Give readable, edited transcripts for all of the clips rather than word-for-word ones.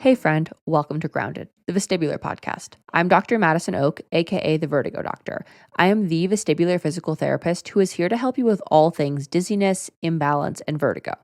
Hey friend, welcome to Grounded, the vestibular podcast. I'm Dr. Madison Oak, aka the Vertigo Doctor. I am the vestibular physical therapist who is here to help you with all things dizziness, imbalance, and vertigo.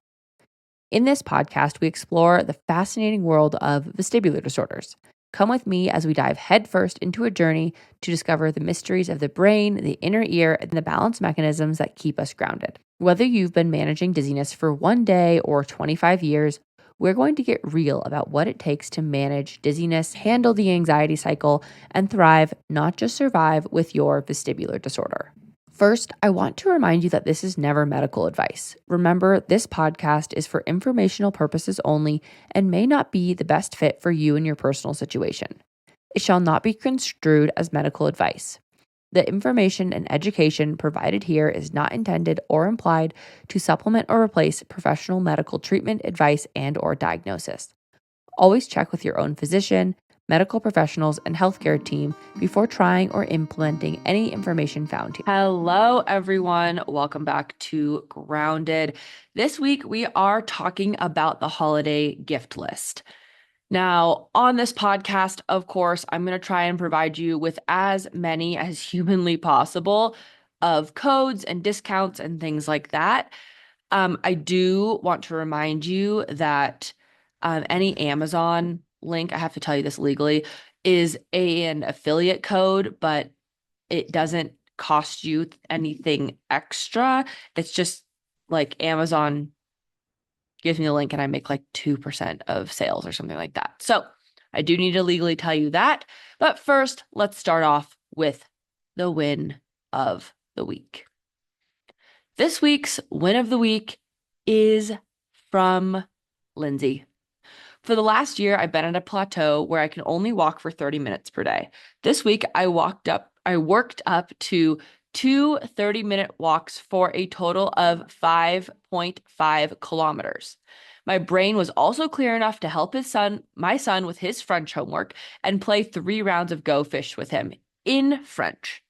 In this podcast, we explore the fascinating world of vestibular disorders. Come with me as we dive headfirst into a journey to discover the mysteries of the brain, the inner ear, and the balance mechanisms that keep us grounded. Whether you've been managing dizziness for one day or 25 years, we're going to get real about what it takes to manage dizziness, handle the anxiety cycle, and thrive, not just survive, with your vestibular disorder. First, I want to remind you that this is never medical advice. Remember, this podcast is for informational purposes only and may not be the best fit for you and your personal situation. It shall not be construed as medical advice. The information and education provided here is not intended or implied to supplement or replace professional medical treatment, advice, and/or diagnosis. Always check with your own physician, medical professionals, and healthcare team before trying or implementing any information found here. Hello, everyone. Welcome back to Grounded. This week, we are talking about the holiday gift list. Now, on this podcast, of course, I'm going to try and provide you with as many as humanly possible of codes and discounts and things like that. I do want to remind you that any Amazon link, I have to tell you this legally, is an affiliate code, but it doesn't cost you anything extra. It's just like Amazon gives me the link and I make like 2% of sales or something like that. So I do need to legally tell you that. But first, let's start off with the win of the week. This week's win of the week is from Lindsay. For the last year, I've been at a plateau where I can only walk for 30 minutes per day. This week, I worked up to two 30-minute walks for a total of 5.5 kilometers. My brain was also clear enough to help my son with his French homework and play 3 rounds of Go Fish with him in French.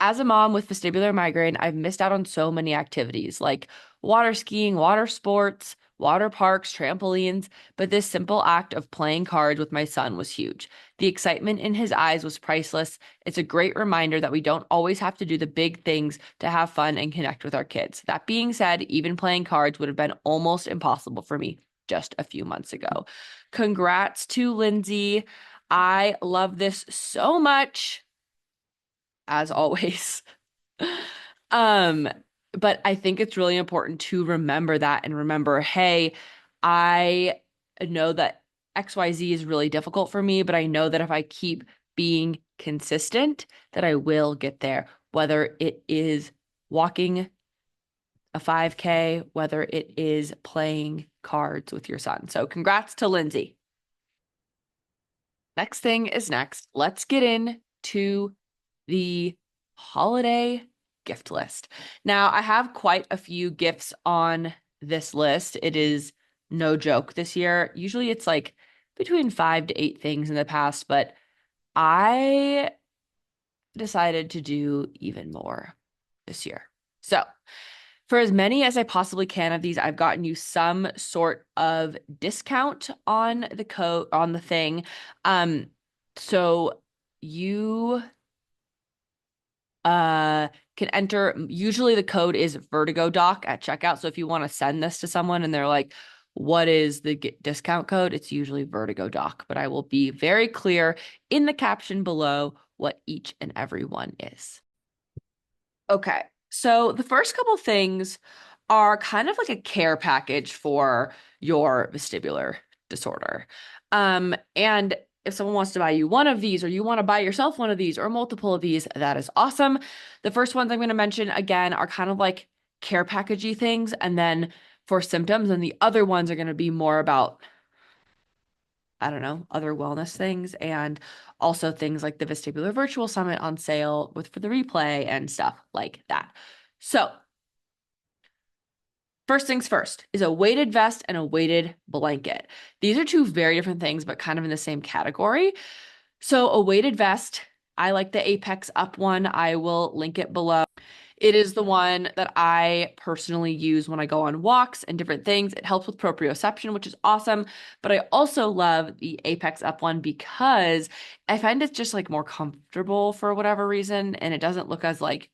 As a mom with vestibular migraine, I've missed out on so many activities like water skiing, water sports, water parks, trampolines, but this simple act of playing cards with my son was huge. The excitement in his eyes was priceless. It's a great reminder that we don't always have to do the big things to have fun and connect with our kids. That being said, even playing cards would have been almost impossible for me just a few months ago. Congrats to Lindsay. I love this so much, as always. But I think it's really important to remember that and remember, hey, I know that XYZ is really difficult for me, but I know that if I keep being consistent, that I will get there, whether it is walking a 5K, whether it is playing cards with your son. So congrats to Lindsay. Next thing is next. Let's get into the holiday gift list. Now, I have quite a few gifts on this list. It is no joke this year. Usually it's like between 5 to 8 things in the past, but I decided to do even more this year. So, for as many as I possibly can of these, I've gotten you some sort of discount on the code on the thing. So you can enter, usually the code is Vertigo Doc at checkout. So if you want to send this to someone and they're like, what is the discount code? It's usually Vertigo Doc, but I will be very clear in the caption below what each and every one is. Okay, so the first couple things are kind of like a care package for your vestibular disorder. And if someone wants to buy you one of these, or you want to buy yourself one of these, or multiple of these, that is awesome. The first ones I'm going to mention again are kind of like care packagey things, and then for symptoms, and the other ones are going to be more about, I don't know, other wellness things, and also things like the Vestibular Virtual Summit on sale for the replay and stuff like that. So first things first is a weighted vest and a weighted blanket. These are two very different things, but kind of in the same category. So a weighted vest I like the Apex Up one. I will link it below. It is the one that I personally use when I go on walks and different things. It helps with proprioception, which is awesome. But I also love the Apex Up one because I find it's just like more comfortable for whatever reason, and it doesn't look as like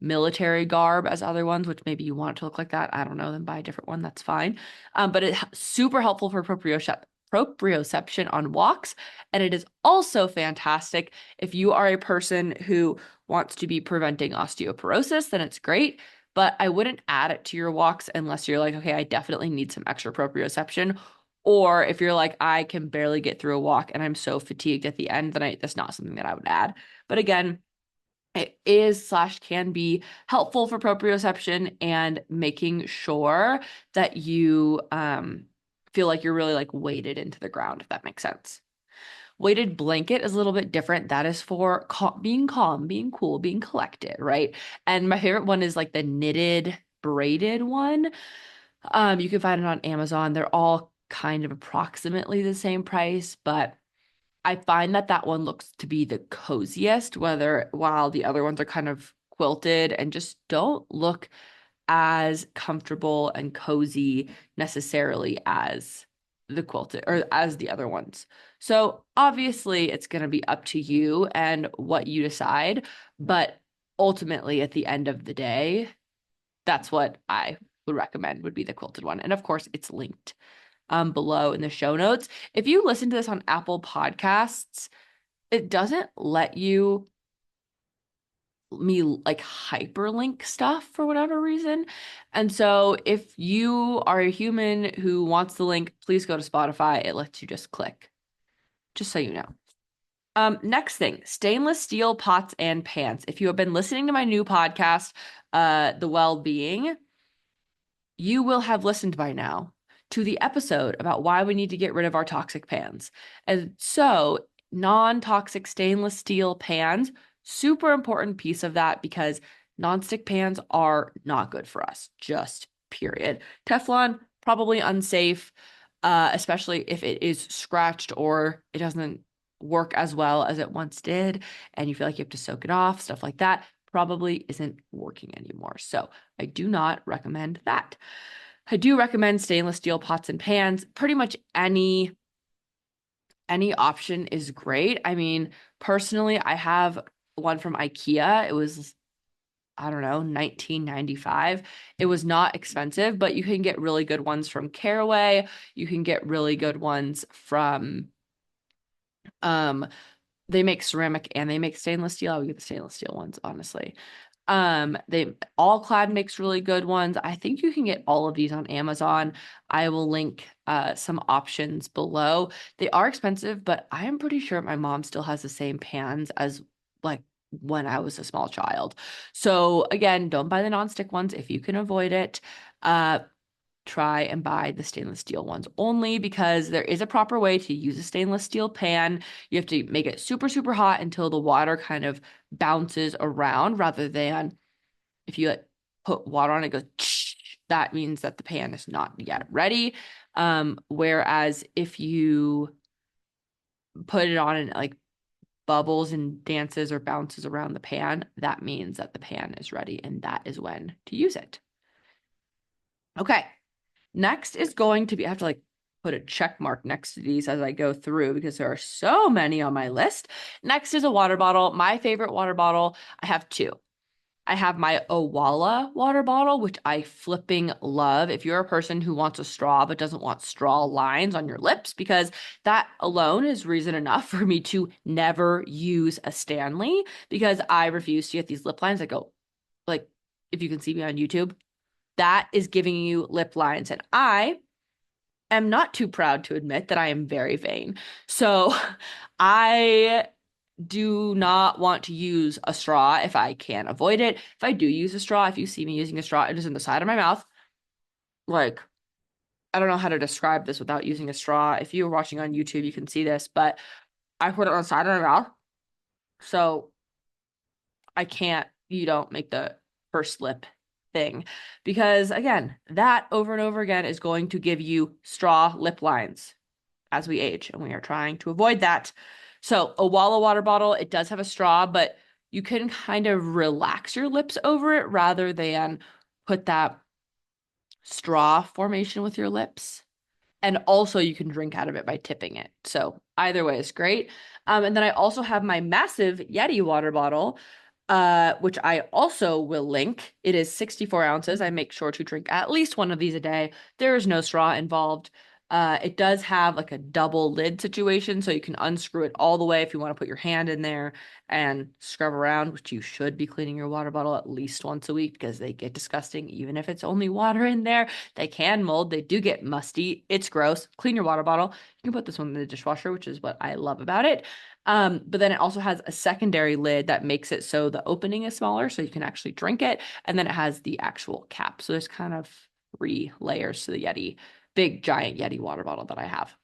military garb as other ones, which maybe you want it to look like that. I don't know, then buy a different one. That's fine. But it's super helpful for proprioception on walks. And it is also fantastic if you are a person who wants to be preventing osteoporosis, then it's great. But I wouldn't add it to your walks unless you're like, okay, I definitely need some extra proprioception. Or if you're like, I can barely get through a walk and I'm so fatigued at the end, then that's not something that I would add. But again, it is / can be helpful for proprioception and making sure that you feel like you're really like weighted into the ground, if that makes sense. Weighted blanket is a little bit different. That is for being calm, being cool, being collected, right? And my favorite one is like the knitted braided one. You can find it on Amazon. They're all kind of approximately the same price, but I find that that one looks to be the coziest, while the other ones are kind of quilted and just don't look as comfortable and cozy necessarily as the quilted or as the other ones. So obviously it's going to be up to you and what you decide, but ultimately at the end of the day, that's what I would recommend would be the quilted one. And of course, it's linked below in the show notes. If you listen to this on Apple Podcasts, it doesn't let me like hyperlink stuff for whatever reason. And so if you are a human who wants the link, please go to Spotify. It lets you just click, just so you know. Next thing, stainless steel pots and pans. If you have been listening to my new podcast, The Well-Being, you will have listened by now to the episode about why we need to get rid of our toxic pans. And so, non-toxic stainless steel pans, super important piece of that because nonstick pans are not good for us, just period. Teflon, probably unsafe, especially if it is scratched or it doesn't work as well as it once did, and you feel like you have to soak it off, stuff like that probably isn't working anymore. So I do not recommend that. I do recommend stainless steel pots and pans. Pretty much any option is great. I mean, personally, I have one from IKEA. It was, I don't know, $19.95. It was not expensive, but you can get really good ones from Caraway. You can get really good ones from they make ceramic and they make stainless steel. I would get the stainless steel ones, honestly. They All Clad makes really good ones. I think you can get all of these on Amazon. I will link some options below. They are expensive, but I am pretty sure my mom still has the same pans as like when I was a small child. So again, don't buy the nonstick ones if you can avoid it. Try and buy the stainless steel ones only because there is a proper way to use a stainless steel pan. You have to make it super, super hot until the water kind of bounces around rather than if you like, put water on it, goes, that means that the pan is not yet ready. Whereas if you put it on and like bubbles and dances or bounces around the pan, that means that the pan is ready and that is when to use it. Okay. Next is going to be, I have to like put a check mark next to these as I go through because there are so many on my list. Next is a water bottle. My favorite water bottle, I have two. I have my Owala water bottle, which I flipping love. If you're a person who wants a straw but doesn't want straw lines on your lips, because that alone is reason enough for me to never use a Stanley because I refuse to get these lip lines that go, like, if you can see me on YouTube, that is giving you lip lines. And I am not too proud to admit that I am very vain. So I do not want to use a straw if I can avoid it. If I do use a straw, if you see me using a straw, it is in the side of my mouth. Like, I don't know how to describe this without using a straw. If you're watching on YouTube, you can see this, but I put it on the side of my mouth. So I can't, you don't make the first lip thing. Because again, that over and over again is going to give you straw lip lines as we age. And we are trying to avoid that. So a Walla water bottle, it does have a straw, but you can kind of relax your lips over it rather than put that straw formation with your lips. And also you can drink out of it by tipping it. So either way is great. And then I also have my massive Yeti water bottle, which I also will link. It is 64 ounces. I make sure to drink at least one of these a day. There is no straw involved. It does have like a double lid situation, so you can unscrew it all the way if you want to put your hand in there and scrub around, which you should be cleaning your water bottle at least once a week because they get disgusting. Even if it's only water in there, they can mold. They do get musty. It's gross. Clean your water bottle. You can put this one in the dishwasher, which is what I love about it. But then it also has a secondary lid that makes it so the opening is smaller, so you can actually drink it. And then it has the actual cap. So there's kind of 3 layers to the Yeti, big giant Yeti water bottle that I have.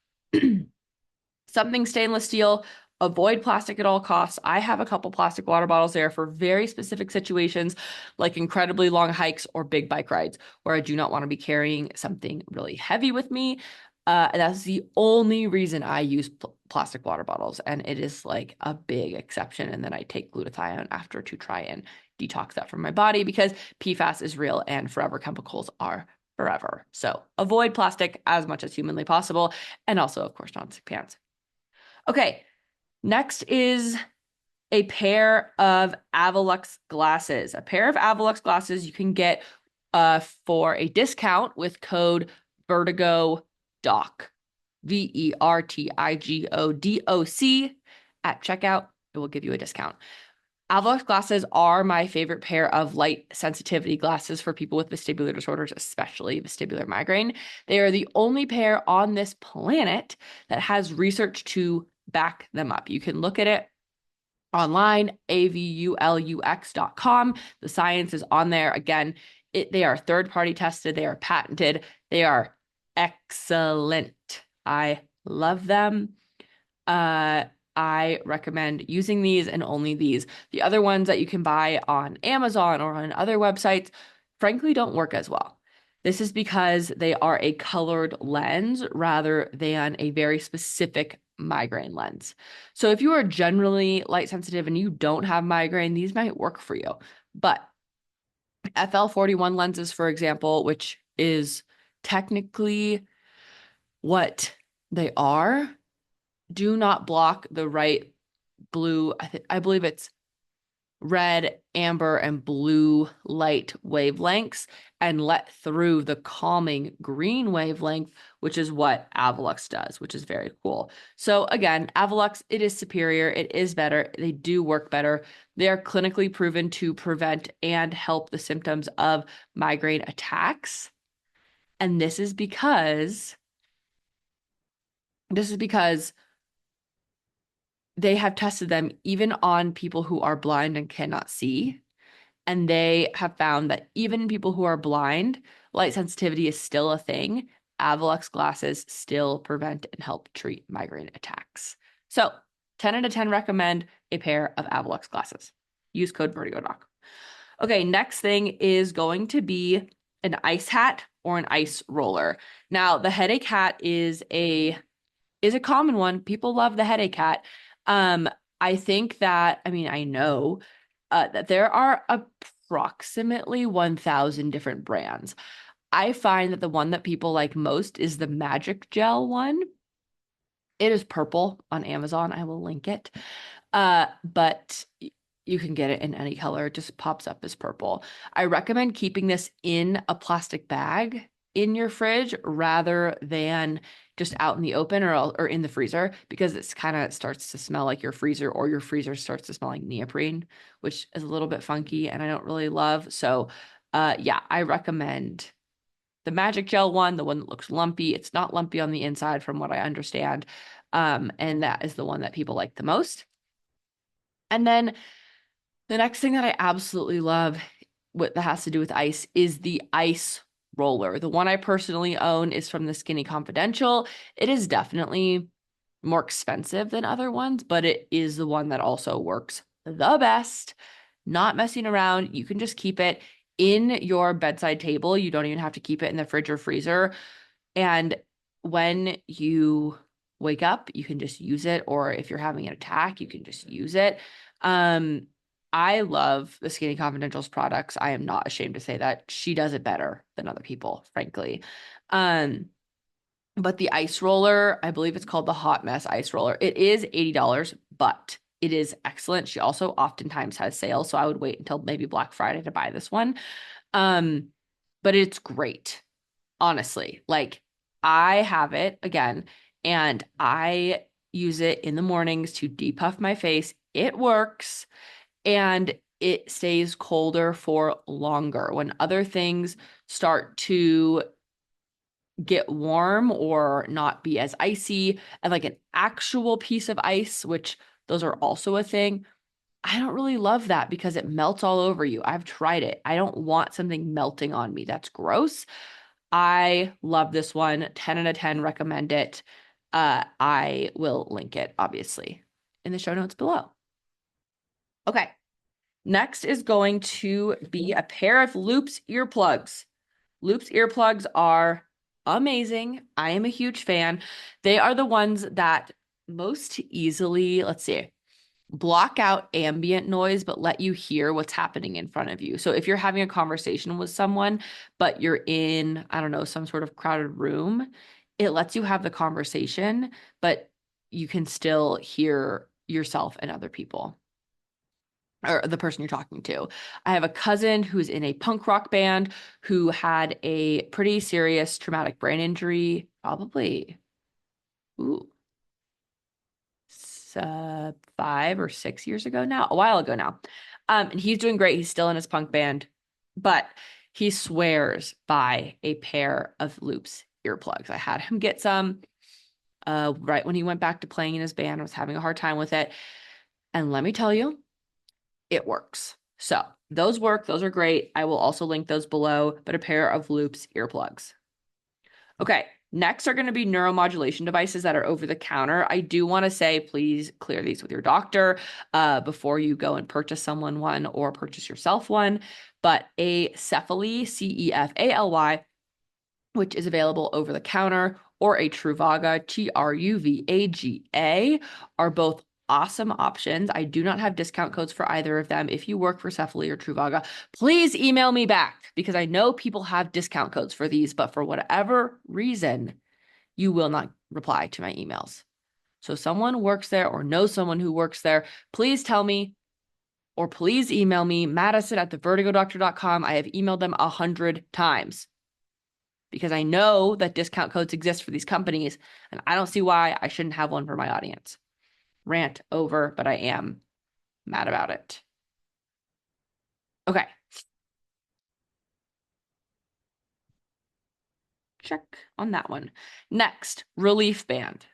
Something stainless steel. Avoid plastic at all costs. I have a couple plastic water bottles there for very specific situations, like incredibly long hikes or big bike rides, where I do not want to be carrying something really heavy with me. And that's the only reason I use plastic water bottles, and it is like a big exception. And then I take glutathione after to try and detox that from my body because PFAS is real and forever chemicals are forever. So avoid plastic as much as humanly possible, and also, of course, non-stick pans. Okay, next is a pair of Avalux glasses. A pair of Avalux glasses you can get for a discount with code Vertigo Doc, VERTIGODOC at checkout. It will give you a discount. Avalux glasses are my favorite pair of light sensitivity glasses for people with vestibular disorders, especially vestibular migraine. They are the only pair on this planet that has research to back them up. You can look at it online, avulux.com. The science is on there. Again, they are third-party tested. They are patented. They are excellent. I love them. I recommend using these and only these. The other ones that you can buy on Amazon or on other websites, frankly, don't work as well. This is because they are a colored lens rather than a very specific migraine lens. So if you are generally light sensitive and you don't have migraine, these might work for you. But FL41 lenses, for example, which is technically what they are, do not block the right blue, I believe it's red, amber, and blue light wavelengths and let through the calming green wavelength, which is what Avalux does, which is very cool. So again, Avalux, it is superior. It is better. They do work better. They are clinically proven to prevent and help the symptoms of migraine attacks. And this is because they have tested them even on people who are blind and cannot see. And they have found that even in people who are blind, light sensitivity is still a thing. Avalux glasses still prevent and help treat migraine attacks. So 10 out of 10 recommend a pair of Avalux glasses. Use code VertigoDoc. Okay, next thing is going to be an ice hat or an ice roller. Now, the headache hat is a common one. People love the headache hat. I think that, I know that there are approximately 1,000 different brands. I find that the one that people like most is the Magic Gel one. It is purple on Amazon. I will link it. But you can get it in any color. It just pops up as purple. I recommend keeping this in a plastic bag in your fridge rather than just out in the open or in the freezer, because it's kind of starts to smell like your freezer, or your freezer starts to smell like neoprene, which is a little bit funky and I don't really love. So yeah, I recommend the Magic Gel one, the one that looks lumpy. It's not lumpy on the inside from what I understand. And that is the one that people like the most. And then the next thing that I absolutely love, what that has to do with ice, is the ice roller. The one I personally own is from the Skinny Confidential. It is definitely more expensive than other ones, but it is the one that also works the best. Not messing around. You can just keep it in your bedside table. You don't even have to keep it in the fridge or freezer. And when you wake up, you can just use it. Or if you're having an attack, you can just use it. I love the Skinny Confidential's products. I am not ashamed to say that. She does it better than other people, frankly. But the ice roller, I believe it's called the Hot Mess Ice Roller. It is $80, but it is excellent. She also oftentimes has sales, so I would wait until maybe Black Friday to buy this one. But it's great, honestly. Like, I have it again, and I use it in the mornings to depuff my face. It works, and it stays colder for longer. When other things start to get warm or not be as icy, and like an actual piece of ice, which those are also a thing, I don't really love that because it melts all over you. I've tried it. I don't want something melting on me. That's gross. I love this one. 10 out of 10, recommend it. I will link it, obviously, in the show notes below. Okay. Next is going to be a pair of Loops earplugs. Loops earplugs are amazing. I am a huge fan. They are the ones that most easily, let's see, block out ambient noise, but let you hear what's happening in front of you. So if you're having a conversation with someone, but you're in, I don't know, some sort of crowded room, it lets you have the conversation, but you can still hear yourself and other people, or the person you're talking to. I have a cousin who's in a punk rock band who had a pretty serious traumatic brain injury, probably, 5 or 6 years ago now, a while ago now. And he's doing great. He's still in his punk band, but he swears by a pair of Loops earplugs. I had him get some right when he went back to playing in his band. I was having a hard time with it. And let me tell you, it works. So those work. Those are great. I will also link those below, but a pair of Loops earplugs. Okay, next are going to be neuromodulation devices that are over the counter. I do want to say, please clear these with your doctor before you go and purchase someone one or purchase yourself one. But a Cefaly, Cefaly, which is available over the counter, or a Truvaga, Truvaga, are both awesome options. I do not have discount codes for either of them. If you work for Cefaly or Truvaga, please email me back because I know people have discount codes for these, but for whatever reason, you will not reply to my emails. So someone works there or knows someone who works there, please tell me, or please email me, madison@thevertigodoctor.com. I have emailed them 100 times because I know that discount codes exist for these companies, and I don't see why I shouldn't have one for my audience. Rant over, but I am mad about it. Okay. Check on that one. Next, relief band.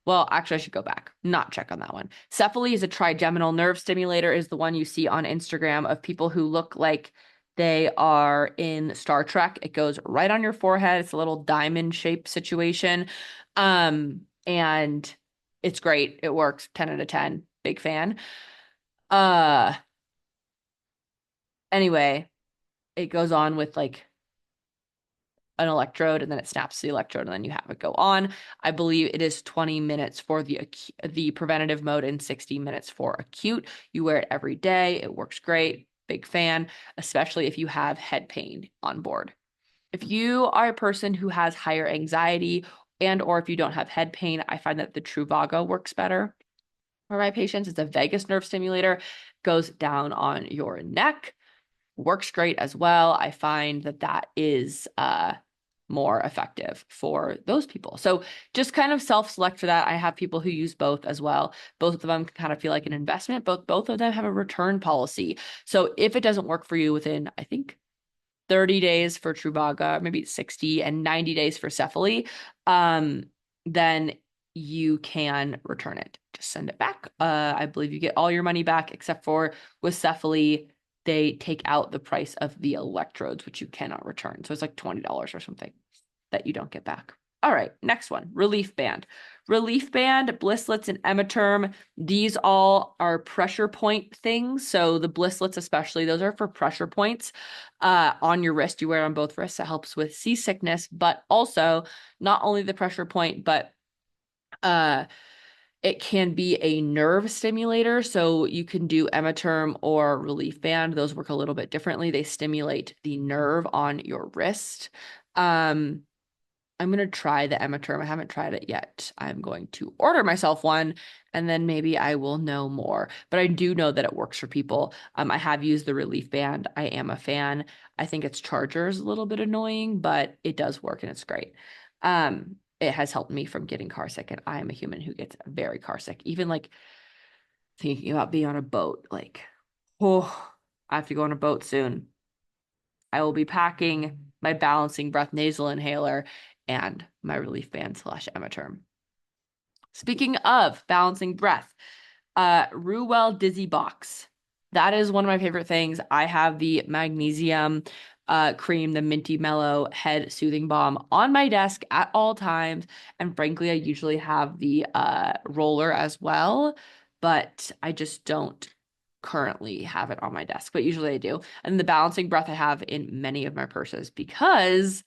Well, actually, I should go back. Not check on that one. Cefaly is a trigeminal nerve stimulator, is the one you see on Instagram of people who look like they are in Star Trek. It goes right on your forehead. It's a little diamond-shaped situation. And it's great. It works. 10 out of 10. Big fan. Anyway, it goes on with like an electrode, and then it snaps the electrode, and then you have it go on. I believe it is 20 minutes for the preventative mode and 60 minutes for acute. You wear it every day. It works great. Big fan, especially if you have head pain on board. If you are a person who has higher anxiety and or if you don't have head pain, I find that the Truvaga works better for my patients. It's a vagus nerve stimulator, goes down on your neck, works great as well. I find that that is more effective for those people. So just kind of self-select for that. I have people who use both as well. Both of them kind of feel like an investment. Both of them have a return policy. So if it doesn't work for you within, I think, 30 days for Truvaga, maybe 60, and 90 days for Cefaly, then you can return it. Just send it back. I believe you get all your money back, except for with Cefaly, they take out the price of the electrodes, which you cannot return. So it's like $20 or something that you don't get back. All right, next one, relief band. Relief band, Blisslets, and Ematerm. These all are pressure point things. So the Blisslets especially, those are for pressure points on your wrist. You wear it on both wrists. It helps with seasickness, but also not only the pressure point, but Uh, it can be a nerve stimulator, so you can do Ematerm or Relief Band. Those work a little bit differently. They stimulate the nerve on your wrist. I'm going to try the Ematerm. I haven't tried it yet. I'm going to order myself one, and then maybe I will know more. But I do know that it works for people. I have used the Relief Band. I am a fan. I think its charger is a little bit annoying, but it does work and it's great. It has helped me from getting car sick, and I am a human who gets very car sick. Even like thinking about being on a boat, like, oh, I have to go on a boat soon. I will be packing my balancing breath nasal inhaler and my relief band / Ematerm. Speaking of balancing breath, Ruwell Dizzy Box. That is one of my favorite things. I have the magnesium cream, the minty mellow head soothing balm on my desk at all times. And frankly, I usually have the roller as well, but I just don't currently have it on my desk, but usually I do. And the balancing breath I have in many of my purses because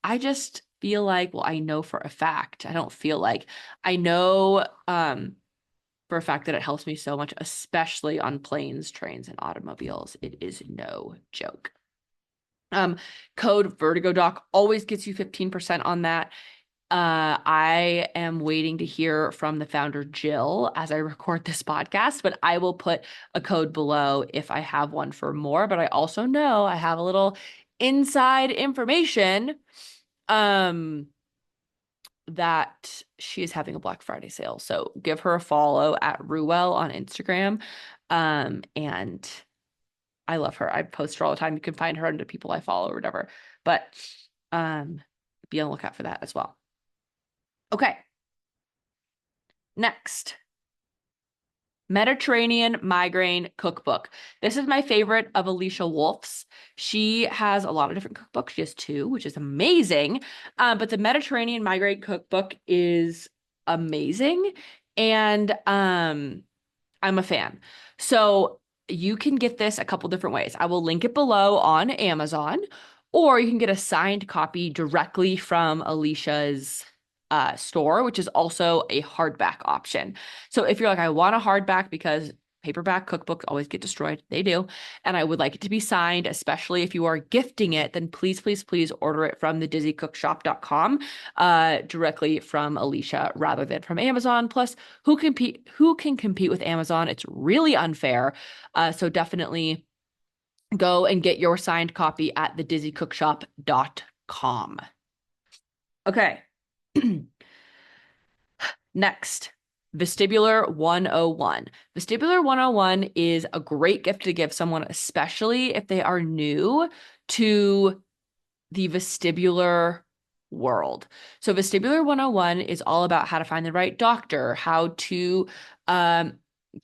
I just feel like, well, I know for a fact, I don't feel like, I know for a fact that it helps me so much, especially on planes, trains, and automobiles. It is no joke. Code Vertigo Doc always gets you 15% on that. I am waiting to hear from the founder, Jill, as I record this podcast, but I will put a code below if I have one for more. But I also know I have a little inside information that she is having a Black Friday sale. So give her a follow at Ruwell on Instagram. And I love her. I post her all the time. You can find her under people I follow or whatever. But be on the lookout for that as well. Okay. Next, Mediterranean Migraine Cookbook. This is my favorite of Alicia Wolf's. She has a lot of different cookbooks. She has 2, which is amazing. But the Mediterranean Migraine Cookbook is amazing. And I'm a fan. So you can get this a couple different ways. I will link it below on Amazon, or you can get a signed copy directly from Alicia's store, which is also a hardback option. So if you're like, I want a hardback because paperback cookbooks always get destroyed, they do, and I would like it to be signed, especially if you are gifting it, then please, please, please order it from the dizzycookshop.com directly from Alicia rather than from Amazon. Plus, who can compete with Amazon? It's really unfair. So definitely go and get your signed copy at thedizzycookshop.com. Okay. Next, Vestibular 101. Vestibular 101 is a great gift to give someone, especially if they are new to the vestibular world. So Vestibular 101 is all about how to find the right doctor, how to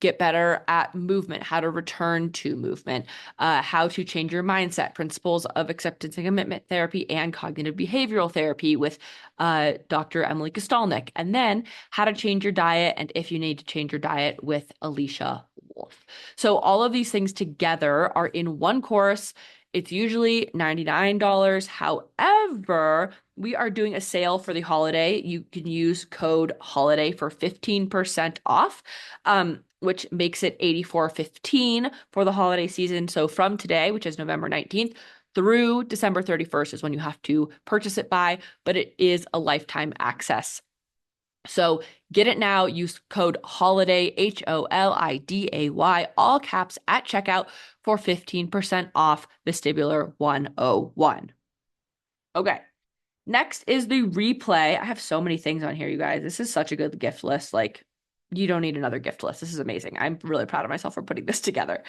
get better at movement, how to return to movement, how to change your mindset, principles of acceptance and commitment therapy, and cognitive behavioral therapy with Dr. Emily Kostalnik, and then how to change your diet and if you need to change your diet with Alicia Wolf. So all of these things together are in one course. It's usually $99. However, we are doing a sale for the holiday. You can use code HOLIDAY for 15% off, which makes it $84.15 for the holiday season. So from today, which is November 19th, through December 31st is when you have to purchase it by, but it is a lifetime access. So get it now. Use code HOLIDAY, HOLIDAY, all caps at checkout for 15% off Vestibular 101. Okay. Next is the replay. I have so many things on here, you guys. This is such a good gift list. Like, you don't need another gift list. This is amazing. I'm really proud of myself for putting this together.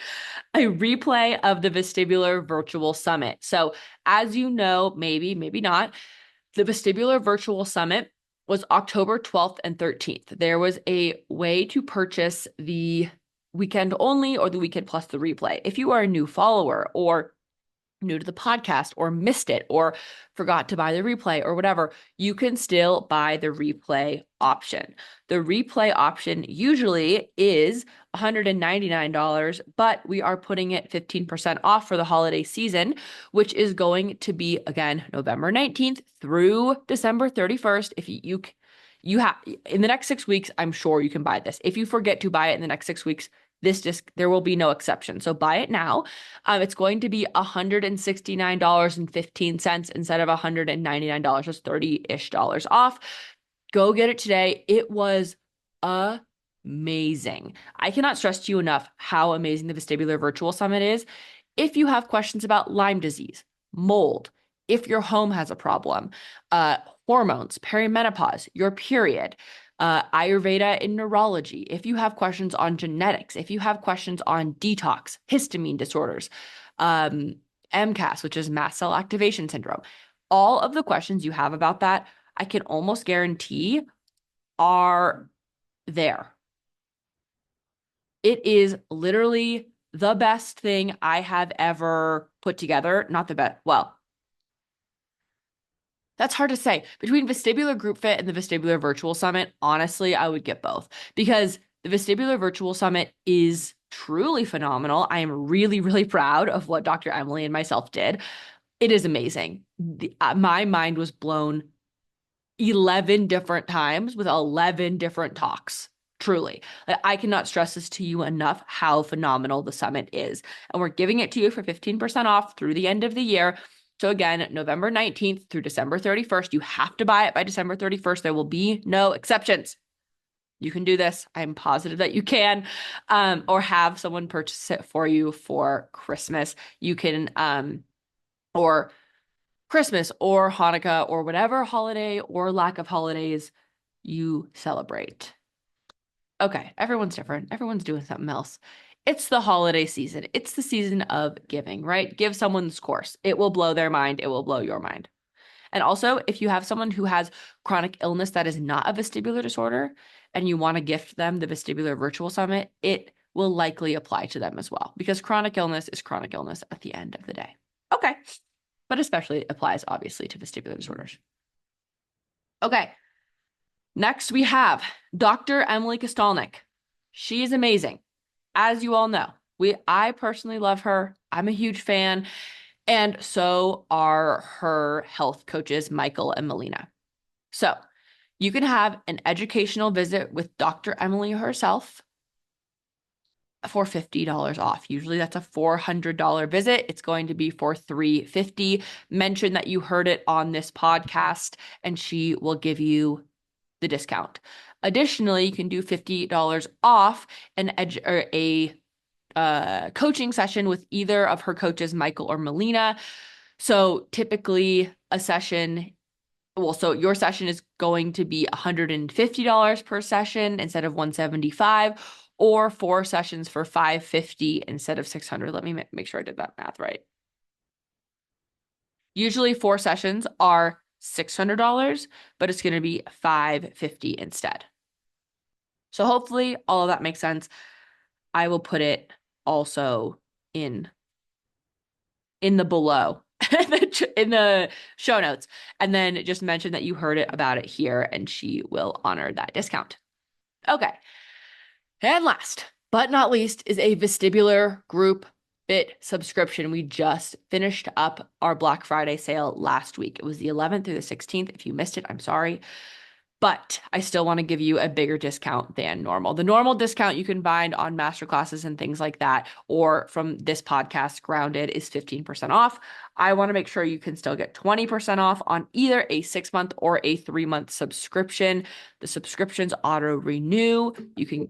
A replay of the Vestibular Virtual Summit. So as you know, maybe not, the Vestibular Virtual Summit was October 12th and 13th. There was a way to purchase the weekend only or the weekend plus the replay. If you are a new follower or new to the podcast or missed it or forgot to buy the replay or whatever, you can still buy the replay option. The replay option usually is $199, but we are putting it 15% off for the holiday season, which is going to be, again, November 19th through December 31st. If You have in the next 6 weeks, I'm sure you can buy this. If you forget to buy it in the next 6 weeks, this disc, there will be no exception. So buy it now. It's going to be $169.15 instead of $199. That's $30-ish off. Go get it today. It was amazing. I cannot stress to you enough how amazing the Vestibular Virtual Summit is. If you have questions about Lyme disease, mold, if your home has a problem, hormones, perimenopause, your period, Ayurveda in neurology, if you have questions on genetics, if you have questions on detox, histamine disorders, MCAS, which is mast cell activation syndrome, all of the questions you have about that, I can almost guarantee are there. It is literally the best thing I have ever put together. Not the best. Well, that's hard to say. Between Vestibular Group Fit and the Vestibular Virtual Summit, honestly, I would get both because the Vestibular Virtual Summit is truly phenomenal. I am really, really proud of what Dr. Emily and myself did. It is amazing. My mind was blown 11 different times with 11 different talks. Truly. I cannot stress this to you enough how phenomenal the summit is. And we're giving it to you for 15% off through the end of the year. So again, November 19th through December 31st, you have to buy it by December 31st. There will be no exceptions. You can do this. I'm positive that you can, or have someone purchase it for you for Christmas. You can, or Christmas or Hanukkah or whatever holiday or lack of holidays you celebrate. Okay, everyone's different. Everyone's doing something else. It's the holiday season. It's the season of giving, right? Give someone this course. It will blow their mind. It will blow your mind. And also, if you have someone who has chronic illness that is not a vestibular disorder and you want to gift them the Vestibular Virtual Summit, it will likely apply to them as well because chronic illness is chronic illness at the end of the day. Okay, but especially applies obviously to vestibular disorders. Okay, next we have Dr. Emily Kostalnik. She is amazing. As you all know, I personally love her. I'm a huge fan. And so are her health coaches, Michael and Melina. So you can have an educational visit with Dr. Emily herself for $50 off. Usually that's a $400 visit. It's going to be for $350. Mention that you heard it on this podcast and she will give you the discount. Additionally, you can do $50 off a coaching session with either of her coaches, Michael or Melina. So typically a session, so your session is going to be $150 per session instead of $175, or 4 sessions for $550 instead of $600. Let me make sure I did that math right. Usually 4 sessions are $600, but it's going to be $550 instead. So hopefully all of that makes sense. I will put it also in the below in the show notes, and then just mention that you heard about it here and she will honor that discount. Okay. And last but not least is a Vestibular Group Fit subscription. We just finished up our Black Friday sale last week. It was the 11th through the 16th. If you missed it, I'm sorry. But I still want to give you a bigger discount than normal. The normal discount you can find on masterclasses and things like that, or from this podcast, Grounded, is 15% off. I want to make sure you can still get 20% off on either a 6-month or a 3-month subscription. The subscriptions auto renew.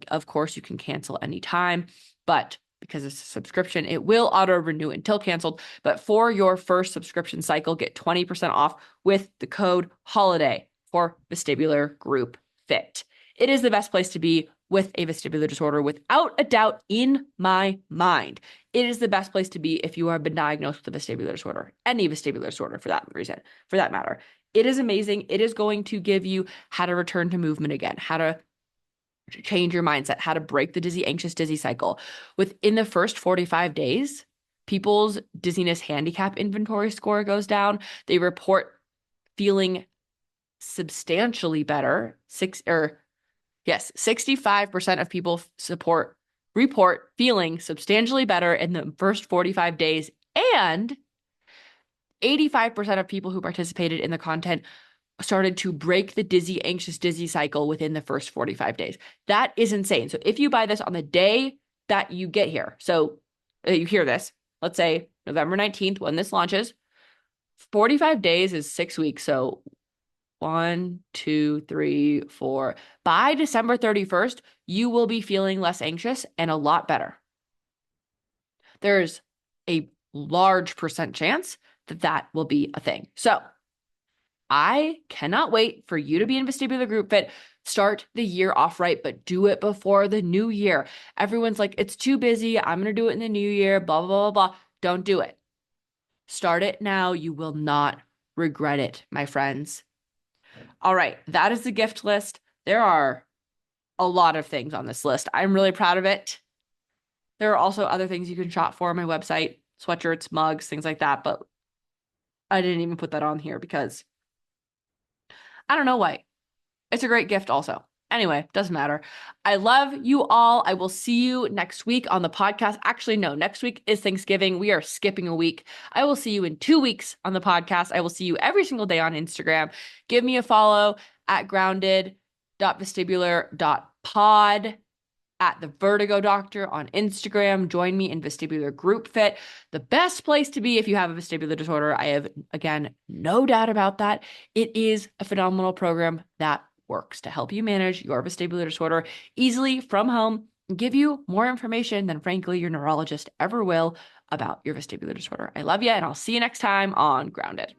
Of course, you can cancel anytime, but because it's a subscription, it will auto renew until canceled. But for your first subscription cycle, get 20% off with the code HOLIDAY for Vestibular Group Fit. It is the best place to be with a vestibular disorder, without a doubt in my mind. It is the best place to be if you have been diagnosed with a vestibular disorder, any vestibular disorder for that matter. It is amazing. It is going to give you how to return to movement again, how to change your mindset, how to break the dizzy, anxious, dizzy cycle. Within the first 45 days, people's dizziness handicap inventory score goes down. They report feeling substantially better. 65% of people report feeling substantially better in the first 45 days, and 85% of people who participated in the content started to break the dizzy, anxious, dizzy cycle within the first 45 days. That is insane. So if you buy this on the day that you get here, so you hear this, let's say November 19th, when this launches, 45 days is 6 weeks. So 1, 2, 3, 4. By December 31st, you will be feeling less anxious and a lot better. There's a large percent chance that that will be a thing. So I cannot wait for you to be in vestibular group fit. Start the year off right, but do it before the new year. Everyone's like, it's too busy. I'm going to do it in the new year, blah, blah, blah, blah. Don't do it. Start it now. You will not regret it, my friends. All right, that is the gift list. There are a lot of things on this list. I'm really proud of it. There are also other things you can shop for on my website, sweatshirts, mugs, things like that, but I didn't even put that on here because I don't know why. It's a great gift also. Anyway, doesn't matter. I love you all. I will see you next week on the podcast. Actually, no, next week is Thanksgiving. We are skipping a week. I will see you in 2 weeks on the podcast. I will see you every single day on Instagram. Give me a follow at grounded.vestibular.pod, at the Vertigo Doctor on Instagram. Join me in Vestibular Group Fit, the best place to be if you have a vestibular disorder. I have, again, no doubt about that. It is a phenomenal program that works to help you manage your vestibular disorder easily from home and give you more information than, frankly, your neurologist ever will about your vestibular disorder. I love you, and I'll see you next time on Grounded.